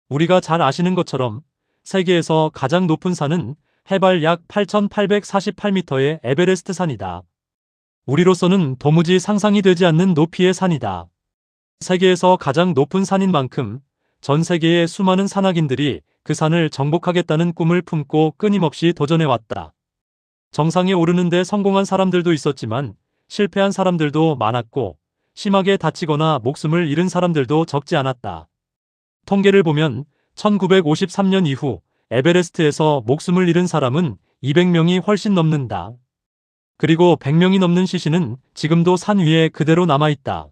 우리가 잘 아시는 것처럼 세계에서 가장 높은 산은 해발 약 8,848m의 에베레스트 산이다. 우리로서는 도무지 상상이 되지 않는 높이의 산이다. 세계에서 가장 높은 산인 만큼 전 세계의 수많은 산악인들이 그 산을 정복하겠다는 꿈을 품고 끊임없이 도전해왔다. 정상에 오르는 데 성공한 사람들도 있었지만 실패한 사람들도 많았고 심하게 다치거나 목숨을 잃은 사람들도 적지 않았다. 통계를 보면 1953년 이후 에베레스트에서 목숨을 잃은 사람은 200명이 훨씬 넘는다. 그리고 100명이 넘는 시신은 지금도 산 위에 그대로 남아있다.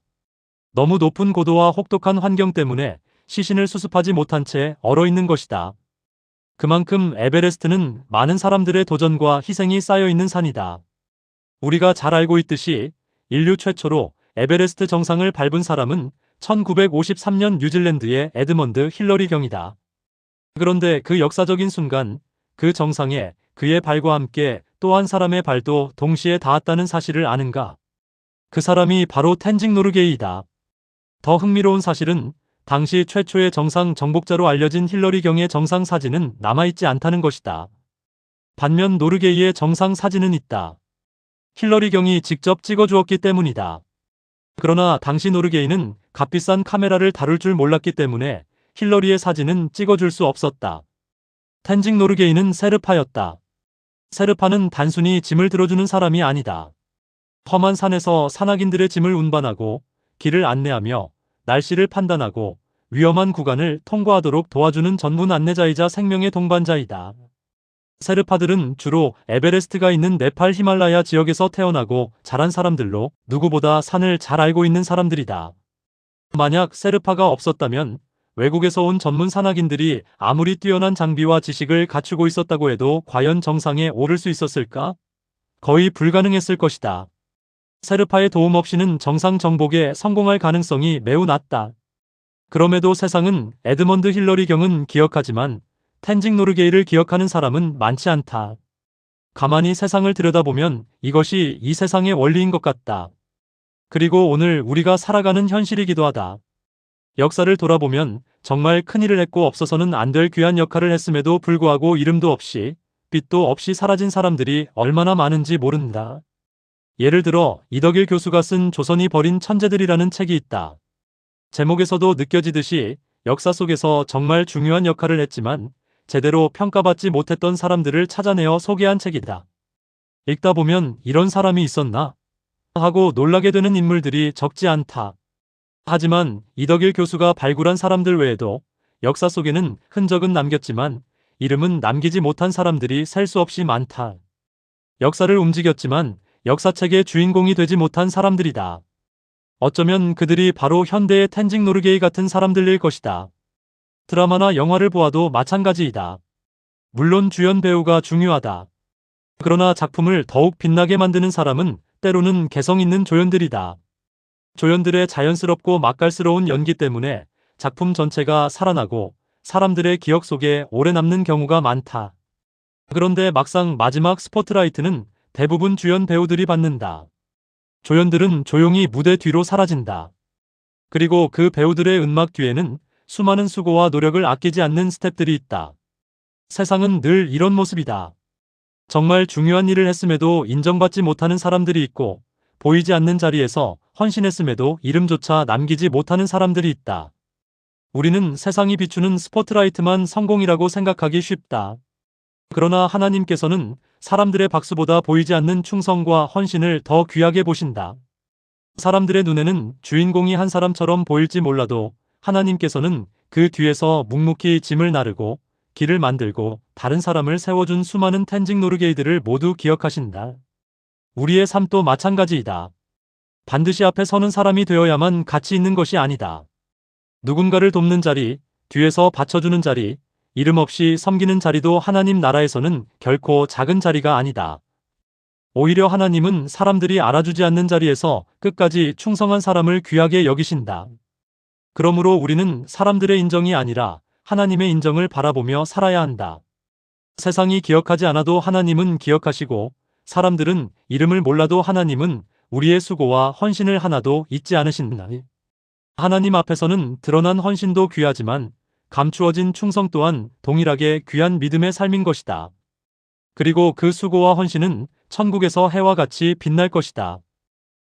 너무 높은 고도와 혹독한 환경 때문에 시신을 수습하지 못한 채 얼어있는 것이다. 그만큼 에베레스트는 많은 사람들의 도전과 희생이 쌓여있는 산이다. 우리가 잘 알고 있듯이 인류 최초로 에베레스트 정상을 밟은 사람은 1953년 뉴질랜드의 에드먼드 힐러리 경이다. 그런데 그 역사적인 순간 그 정상에 그의 발과 함께 또 한 사람의 발도 동시에 닿았다는 사실을 아는가? 그 사람이 바로 텐징 노르게이다. 더 흥미로운 사실은 당시 최초의 정상 정복자로 알려진 힐러리 경의 정상 사진은 남아있지 않다는 것이다. 반면 노르게이의 정상 사진은 있다. 힐러리 경이 직접 찍어주었기 때문이다. 그러나 당시 노르게이는 값비싼 카메라를 다룰 줄 몰랐기 때문에 힐러리의 사진은 찍어줄 수 없었다. 텐징 노르게이는 세르파였다. 세르파는 단순히 짐을 들어주는 사람이 아니다. 험한 산에서 산악인들의 짐을 운반하고 길을 안내하며 날씨를 판단하고 위험한 구간을 통과하도록 도와주는 전문 안내자이자 생명의 동반자이다. 세르파들은 주로 에베레스트가 있는 네팔 히말라야 지역에서 태어나고 자란 사람들로 누구보다 산을 잘 알고 있는 사람들이다. 만약 세르파가 없었다면 외국에서 온 전문 산악인들이 아무리 뛰어난 장비와 지식을 갖추고 있었다고 해도 과연 정상에 오를 수 있었을까? 거의 불가능했을 것이다. 세르파의 도움 없이는 정상 정복에 성공할 가능성이 매우 낮다. 그럼에도 세상은 에드먼드 힐러리 경은 기억하지만 텐징 노르게이를 기억하는 사람은 많지 않다. 가만히 세상을 들여다보면 이것이 이 세상의 원리인 것 같다. 그리고 오늘 우리가 살아가는 현실이기도 하다. 역사를 돌아보면 정말 큰일을 했고 없어서는 안 될 귀한 역할을 했음에도 불구하고 이름도 없이 빛도 없이 사라진 사람들이 얼마나 많은지 모른다. 예를 들어 이덕일 교수가 쓴 조선이 버린 천재들이라는 책이 있다. 제목에서도 느껴지듯이 역사 속에서 정말 중요한 역할을 했지만 제대로 평가받지 못했던 사람들을 찾아내어 소개한 책이다. 읽다 보면 이런 사람이 있었나? 하고 놀라게 되는 인물들이 적지 않다. 하지만 이덕일 교수가 발굴한 사람들 외에도 역사 속에는 흔적은 남겼지만 이름은 남기지 못한 사람들이 셀 수 없이 많다. 역사를 움직였지만 역사책의 주인공이 되지 못한 사람들이다. 어쩌면 그들이 바로 현대의 텐징 노르게이 같은 사람들일 것이다. 드라마나 영화를 보아도 마찬가지이다. 물론 주연 배우가 중요하다. 그러나 작품을 더욱 빛나게 만드는 사람은 때로는 개성 있는 조연들이다. 조연들의 자연스럽고 맛깔스러운 연기 때문에 작품 전체가 살아나고 사람들의 기억 속에 오래 남는 경우가 많다. 그런데 막상 마지막 스포트라이트는 대부분 주연 배우들이 받는다. 조연들은 조용히 무대 뒤로 사라진다. 그리고 그 배우들의 은막 뒤에는 수많은 수고와 노력을 아끼지 않는 스태프들이 있다. 세상은 늘 이런 모습이다. 정말 중요한 일을 했음에도 인정받지 못하는 사람들이 있고 보이지 않는 자리에서 헌신했음에도 이름조차 남기지 못하는 사람들이 있다. 우리는 세상이 비추는 스포트라이트만 성공이라고 생각하기 쉽다. 그러나 하나님께서는 사람들의 박수보다 보이지 않는 충성과 헌신을 더 귀하게 보신다. 사람들의 눈에는 주인공이 한 사람처럼 보일지 몰라도 하나님께서는 그 뒤에서 묵묵히 짐을 나르고 길을 만들고 다른 사람을 세워준 수많은 텐징 노르게이들을 모두 기억하신다. 우리의 삶도 마찬가지이다. 반드시 앞에 서는 사람이 되어야만 가치 있는 것이 아니다. 누군가를 돕는 자리, 뒤에서 받쳐주는 자리, 이름 없이 섬기는 자리도 하나님 나라에서는 결코 작은 자리가 아니다. 오히려 하나님은 사람들이 알아주지 않는 자리에서 끝까지 충성한 사람을 귀하게 여기신다. 그러므로 우리는 사람들의 인정이 아니라 하나님의 인정을 바라보며 살아야 한다. 세상이 기억하지 않아도 하나님은 기억하시고 사람들은 이름을 몰라도 하나님은 우리의 수고와 헌신을 하나도 잊지 않으신다. 하나님 앞에서는 드러난 헌신도 귀하지만 감추어진 충성 또한 동일하게 귀한 믿음의 삶인 것이다. 그리고 그 수고와 헌신은 천국에서 해와 같이 빛날 것이다.